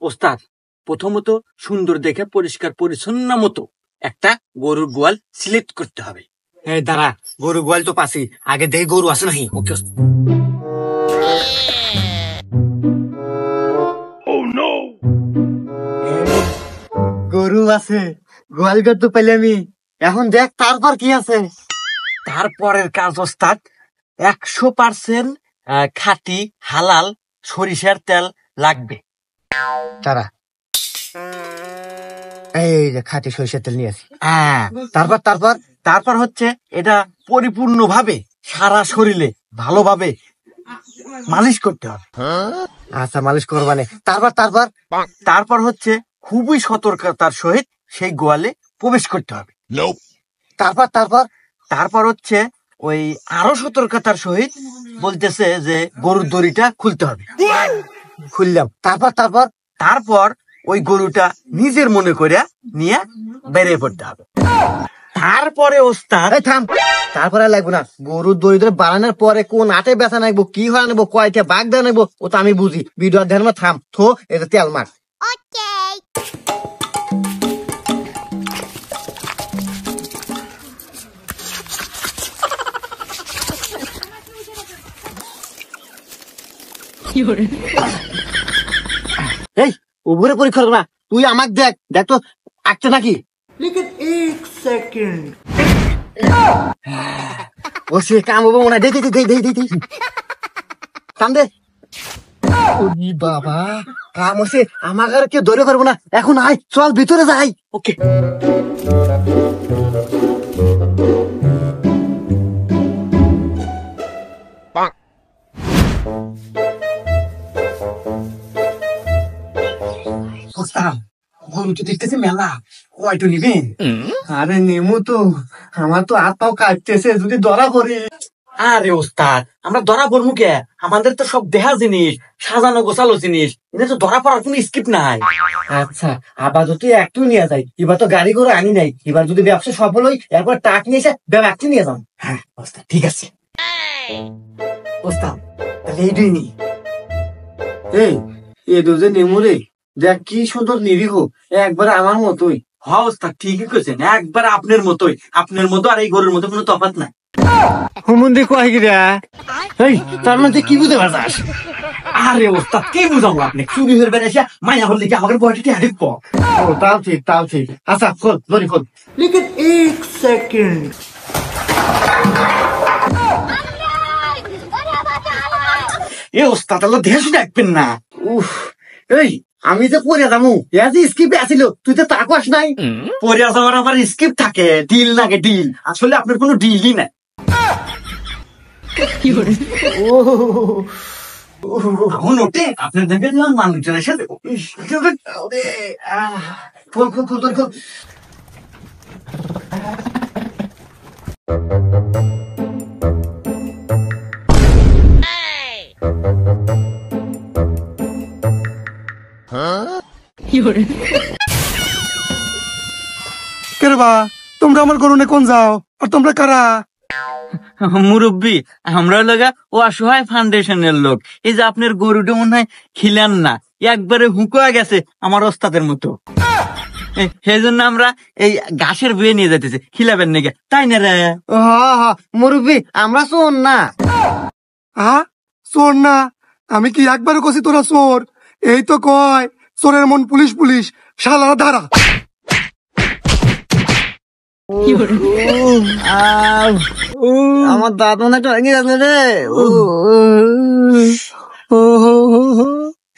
ওস্তাদ, প্রথমত সুন্দর দেখে পরিষ্কার পরিচ্ছন্ন মতো একটা গরুর গোয়াল সিলেক্ট করতে হবে। এই দাঁড়া, গরু গোয়াল তো পাচ্ছি, আগে দেখি গরু আছে নাকি। ওকে গরু আছে, গোয়াল ঘর তো পেলে আমি। এখন দেখ তারপর কি আছে। তারপরের কাজ ওস্তাদ, 100% খাঁটি হালাল সরিষার তেল লাগবে। তারা এই যে খাঁটি সরিষার তেল নিয়ে আসি। তারপর তারপর তারপর হচ্ছে এটা পরিপূর্ণভাবে সারা শরীরে ভালোভাবে মালিশ করতে হবে। আচ্ছা, মালিশ করবানে। তারপর তারপর তারপর হচ্ছে খুবই সতর্কতার সহিত সেই গোয়ালে প্রবেশ করতে হবে। তারপর তারপর তারপর হচ্ছে ওই আরো সতর্কতার সহিত বলতেছে যে গরুর দড়িটা খুলতে হবে। খুললাম। তারপর তারপর তারপর ওই গরুটা নিজের মনে করে নিয়ে বেরিয়ে পড়তে হবে। তারপরে ওস্তাদ, থাম, তারপরে আর লাগবো না। গরুর দড়ি ধরে বানানোর পরে কোন আটে বেচা নাইবো, কি হয় নেবো, কয়টা বাঘ দেওয়া নেবো, ও তো আমি বুঝি। ভিডিও ধ্যান থাম থো, এটা তেল মার। এই উপরে পরীক্ষা করবো না, তুই আমাকে দেখ, দেখ তো আঁকতে নাকি। एक सेकंड ও সে কাম হবো মনে হয়। দেই কাম দে। ওরে বাবা, কাম হচ্ছে। আমাকে আর কেউ ধরে পারবো না। এখন আয়, চল ভিতরে যাই। ওকে। গরু তো দেখতেছি মেলা, কয়টো নিবেন? আরে নেমু তো, আমার তো হাত পাও কাটতেছে, যদি ধরা পড়ি। আরে ওস্তাদ, আমরা ধরা পড়বো কে? আমাদের তো সব দেহা জিনিস, সাজানো গোছালো জিনিস, এটা তো ধরা পড়ার কোনো স্কিপ নাই। আচ্ছা, আবার যদি একটু নিয়ে যাই, এবার তো গাড়ি করে আনি নাই, এবার যদি ব্যবসা সফল হই, এরপর টাক নিয়ে এসে ব্যবসা নিয়ে যাম। হ্যাঁ ওস্তাদ, ঠিক আছে। ওস্তাদ, তাহলে এইটাই নি। এই দুজে নেমু রে, দেখ কি সুন্দর নিরীহ, একবারে আমার মতোই। হ্যাঁ ওস্তাদ, ঠিকই কইছেন, একবার আপনার মতোই। আপনার মতো আর এই গরুর মতো কোনো তফাৎ নাই। হুমুন্দি কয় গিরা, এই তার মধ্যে কি বুঝতে পারছাস? আরে ওস্তাদ, কি বুঝাবো আপনি? চুরি হয়ে বেড়ে এসে মাইনা হল দেখি আমাকে বয়টি হারিপ। ও তাও ঠিক, তাও ঠিক। আচ্ছা খোল, ধরি খোল। लेकिन एक सेकंड এ ওস্তাদ, আল্লাহ দেহ ডাকবেন না। উফ, এই আমি যে পরে যাবো, এত স্কিপে আসিল, তুই তো তাকাস নাই। পরে যাওয়ার আবার স্কিপ থাকে, ডিল নাকি ডিল। আসলে আপনার কোনো ডিলই নাই। এখন ওঠে আপনার দেখে মানুষজন এসে দেবো। খোল খোল খোল, ধরি খোল। তোমরা আমার গরুনে কোন যাও, আর তোমরা কারা? মুরব্বী, আমরা লগা ও অসহায় ফাউন্ডেশনের লোক। এই যে আপনার গরুটা মনে হয় খিলেন না, একবারে হুঁকোয়া গেছে আমার ওস্তাদের মতো। সেই জন্য আমরা এই ঘাসের বয়ে নিয়ে যেতেছি, খিলাবেন নাকি, তাই না রে? মুরব্বী, আমরা চোর না। চোর না? আমি কি একবারও কছি তোরা চোর? এই তো কয় চোরের মন পুলিশ পুলিশ, শালা ধারা। আমার দাঁত মনে একটা ভেঙে যাচ্ছে রে।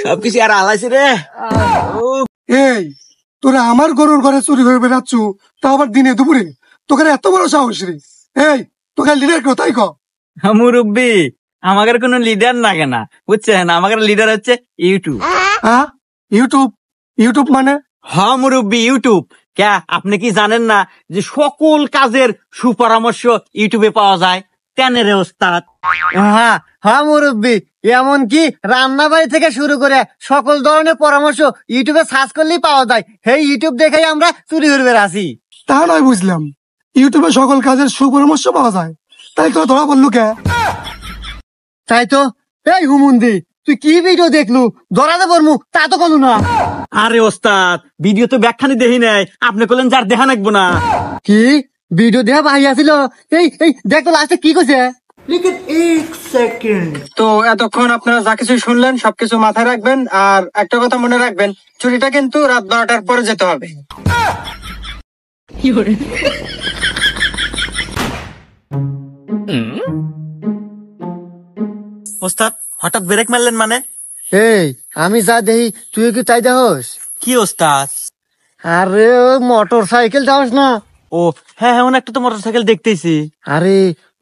সবকিছু আর আলাইছে রে। এই তোরা আমার গরুর ঘরে চুরি হয়ে বেড়াচ্ছ, তা আবার দিনে দুপুরে? তোকে এত বড় সাহস রে? এই তোকে লিডার কোথায় ক? মুরব্বী, আমাদের কোনো লিডার লাগে না, বুঝছেন? আমাদের লিডার হচ্ছে ইউটিউব। ইউটিউব? ইউটিউব মানে? হ্যাঁ মুরব্বী, ইউটিউব। কে আপনি কি জানেন না যে সকল কাজের সুপরামর্শ ইউটিউবে পাওয়া যায়? কেন রে ওস্তাদ? হ্যাঁ মুরব্বী, এমনকি রান্না বাড়ি থেকে শুরু করে সকল ধরনের পরামর্শ ইউটিউবে সার্চ করলেই পাওয়া যায়। সেই ইউটিউব দেখেই আমরা চুরি করে বেড়াচ্ছি। তা নয় বুঝলাম, ইউটিউবে সকল কাজের সুপরামর্শ পাওয়া যায়, তাই তোরা ধরা বললু কে? তাই তো। এই হুমুন্দি, তুই কি ভিডিও দেখলু ধরাতে পারমু তা তো কলু না। আরে ওস্তাদ ভিডিও তো ব্যাখ্যানি দেখি নাই, আপনি বললেন যার দেখা নাকবো না। কি ভিডিও দেখা ভাই আসিল? এই এই দেখ তো লাস্টে কি কইছে। लेकिन एक सेकंड। তো এতক্ষণ আপনারা যা কিছু শুনলেন সবকিছু মাথায় রাখবেন, আর একটা কথা মনে রাখবেন, চুরিটা কিন্তু রাত 12টার পরে যেতে হবে। ওস্তাদ হঠাৎ ব্রেক মারলেন মানে? এই আমি যা দেখি তুই কি তাই দেখস? কি ওস্তাদ? আরে মোটর সাইকেল যাস না? ও হ্যাঁ হ্যাঁ, একটা তো মোটরসাইকেল দেখতেছি। আরে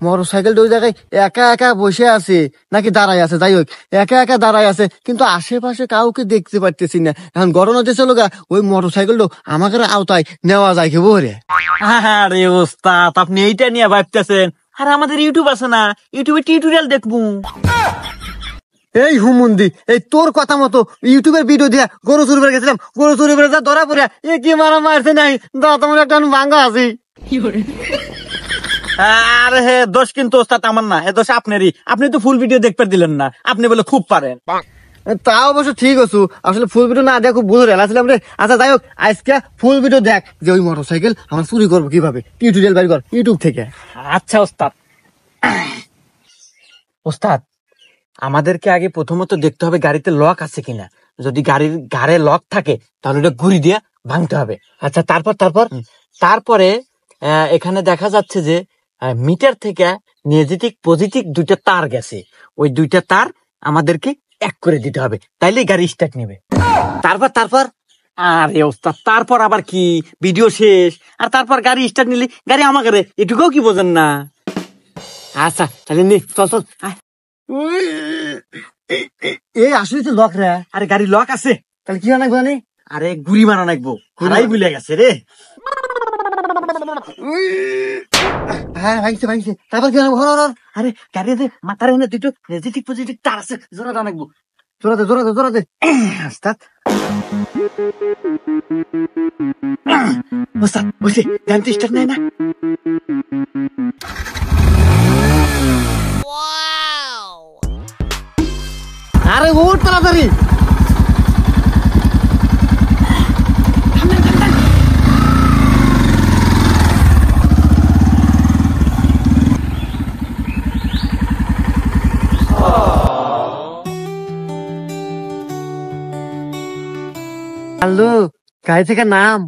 মোটর সাইকেল ওই জায়গায় একা একা বসে আছে নাকি দাঁড়ায় আছে, যাই হোক একা একা দাঁড়ায় আছে, কিন্তু আশেপাশে কাউকে দেখতে পারতেছি না। এখন গরম হতে চলো গা, ওই মোটর সাইকেলটা আমাকে আওতায় নেওয়া যায় কেবো রে। আরে ওস্তাদ আপনি এইটা নিয়ে ভাবতেছেন, আর আমাদের ইউটিউব আছে না, ইউটিউবে টিউটোরিয়াল দেখবো। এই হুমুন্দি, এই তোর কথা মতো ইউটিউবের ভিডিও দিয়া গরু চুরি করে গেছিলাম, গরু চুরি করে যা ধরা পড়ে এ কি মারা মারছে নাই, তোমার একটা ভাঙ্গা আছি। আরে হে দোষ কিন্তু ওস্তাদ আমার না, এ দোষ আপনারই। আপনি তো ফুল ভিডিও দেখতে দিলেন না, আপনি বলে খুব পারেন। তা অবশ্য ঠিক আছো, আসলে ফুল ভিডিও না দেখো বুঝে রেলাছিলাম রে। আচ্ছা যাই হোক আজকে ফুল ভিডিও দেখ যে ওই মোটর সাইকেল আমরা চুরি করবো কিভাবে, টিউটোরিয়াল বাইর কর ইউটিউব থেকে। আচ্ছা ওস্তাদ। ওস্তাদ আমাদেরকে আগে প্রথমত দেখতে হবে গাড়িতে লক আছে কিনা। যদি গাড়ির গাড়ে লক থাকে তাহলে ওটা ঘুরি দিয়ে ভাঙতে হবে। আচ্ছা তারপর তারপরে এখানে দেখা যাচ্ছে যে মিটার থেকে নেগেটিভ পজিটিভ দুইটা তার গেছে, ওই দুইটা তার আমাদেরকে এক করে দিতে হবে, তাইলে গাড়ি স্টার্ট নেবে। তারপর আরে ওস্তাদ তারপর আবার কি, ভিডিও শেষ আর তারপর গাড়ি স্টার্ট নিলে গাড়ি আমাকে রে, এটুকুও কি বোঝেন না? আচ্ছা তাহলে নি চল চল। এই আসলে তো লক রে। আরে গাড়ি লক আছে, তাহলে কি অনেক জানি। আরে গুড়ি মারা নাকবো, হারাই ভুলে গেছে রে। হ্যাঁ ভাইছে ভাইছে, তারপর কি অনেক ভালো। আরে গাড়িতে মাথার এনে দুটো নেগেটিভ পজিটিভ তার আছে, জোড়া নাকবো। জোরাতে জোরাতে জোরাতে। ওস্তাদ ওস্তাদ বলছি গাড়ি তো স্টার্ট নেয় না। আরে উঠ তাড়াতাড়ি। হ্যালো, গাড়ি থেকে নাম।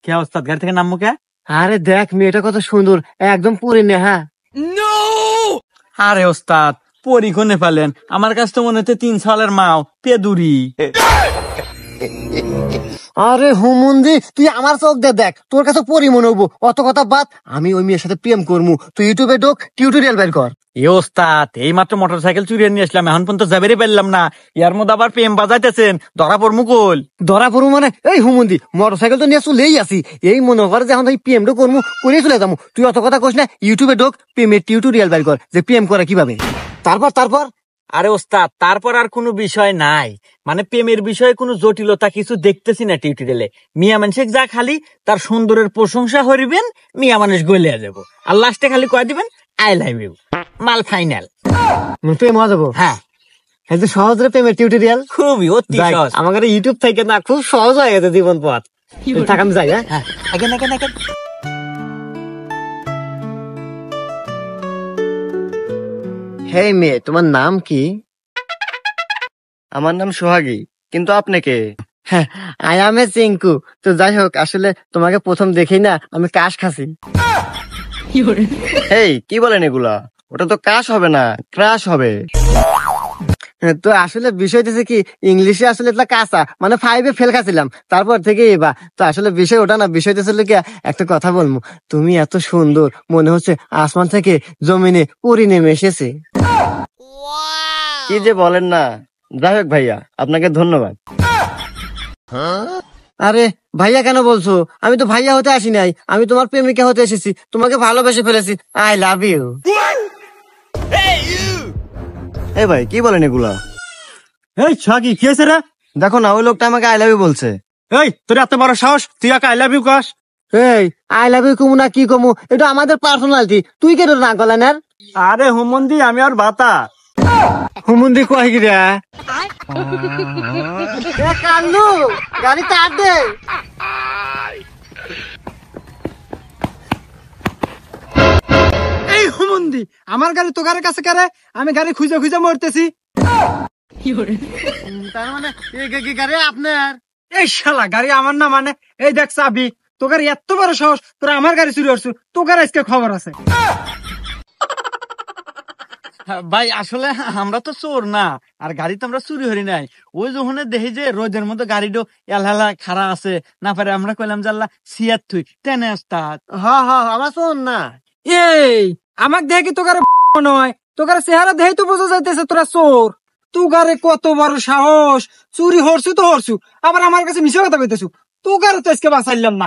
কে ওস্তাদ গাড়ি থেকে নামবো কে? আরে দেখ মেয়েটা কত সুন্দর, একদম পরে নে। হ্যাঁ আরে ওস্তাদ পরীক্ষণে ফেলেন, আমার কাছে তো মনে হচ্ছে 3 সালের মাও পেদুরি। আরে হুমুন্দি তুই আমার চোখ দিয়ে দেখ, তোর কাছে পরি মনে হবো। অত কথা বাদ, আমি ওই মেয়ের সাথে প্রেম করবো, তুই ইউটিউবে ঢোক টিউটোরিয়াল বের কর। এ ওস্তাদ এই মাত্র মোটরসাইকেল চুরিয়ে নিয়ে আসলাম, এখন পর্যন্ত যাবেরই পারলাম না, ইয়ার মধ্যে আবার প্রেম বাজাইতেছেন, ধরা পড় মুকুল। ধরা পড়বো মানে এই হুমুন্দি মোটর সাইকেল তো নিয়ে চলেই আসি, এই মনে কর যে এখন প্রেমটা করবো করে চলে যাবো। তুই অত কথা কইস না, ইউটিউবে ঢোক প্রেমের টিউটোরিয়াল বের কর যে প্রেম করে কিভাবে। তারপর আরে ওস্তাদ তারপর আর কোনো বিষয় নাই, মানে প্রেমের বিষয়ে কোনো জটিলতা কিছু দেখতেছি না টিউটোরিয়ালে। মিয়া মানুষ যা খালি তার সুন্দরের প্রশংসা করিবেন, মিয়া মানুষ গলিয়া যাব, আর লাস্টে খালি কয়ে দিবেন আই লাভ ইউ, মাল ফাইনাল। প্রেম হওয়া যাবো। হ্যাঁ এই যে সহজ রে প্রেমের টিউটোরিয়াল, খুবই অতি সহজ। আমাদের ইউটিউব থেকে না খুব সহজ হয়ে গেছে জীবন পথ। থাক আমি যাই। হ্যাঁ আগে হে মেয়ে, তোমার নাম কি? আমার নাম সোহাগী, কিন্তু আপনি কে? I M A Chinku. তো যাই হোক, আসলে তোমাকে প্রথম দেখেই না আমি কাশ খাসি। এই কি বলেন এগুলা? ওটা তো কাশ হবে না, ক্রাশ হবে। তো আসলে বিষয় হচ্ছে কি, ইংলিশে আসলে এটা কাঁচা মানে 5-এ ফেল খাচ্ছিলাম, তারপর থেকে এবার তো আসলে বিষয় ওটা না, বিষয় হচ্ছে কি একটা কথা বলবো। তুমি এত সুন্দর, মনে হচ্ছে আসমান থেকে জমিনে পরি নেমে এসেছে। কি যে বলেন না। যাই হোক ভাইয়া, আপনাকে ধন্যবাদ। আরে ভাইয়া কেন বলছো? আমি তো ভাইয়া হতে আসি নাই, আমি তোমার প্রেমিকা হতে এসেছি, তোমাকে ভালোবেসে ফেলেছি। I love you. এই ভাই কি বলেন এগুলা? এই ছাগি কি হয়েছে রে? দেখো না, ওই লোকটা আমাকে আই লাভ ইউ বলছে। এই তোর এত বড় সাহস, তুই আই লাভ ইউ কাস? এই আই লাভ ইউ কমু না কি কমু, এটা আমাদের পার্সোনালিটি, তুই কেন না গলেন? আরে হুমন্দি আমি আর বাতা হুমুন্দি কয় গিরা কান্নু গাড়ি তার দে। এই হুমন্দি আমার গাড়ি তোকার কাছে কারে, আমি গাড়ি খুঁজে খুঁজে মরতেছি। তার মানে গাড়ি আপনার? এই শালা গাড়ি আমার না, মানে এই দেখ চাবি, তোকার এত বড় সাহস, তোরা আমার গাড়ি চুরি করছু, তোকার আজকে খবর আছে। ভাই আসলে আমরা তো চোর না, আর গাড়ি তো আমরা চুরি হরি নাই। ওই যখন দেখি যে রোদের মধ্যে গাড়িটা এলহালা খাড়া আছে, না পারে আমরা কইলাম জাল্লা সিয়ার থুই টেনে আসতা। আমার শোন না। এই আমাক দেখে কি তোকার নয়, তোকার চেহারা দেখে তো বোঝা যাইতেছে তোরা চোর। তোকারে কত বড় সাহস, চুরি হরছু তো হরছু, আবার আমার কাছে মিশে কথা কইতেছু। তোকার তো আজকে বাঁচাইলাম না।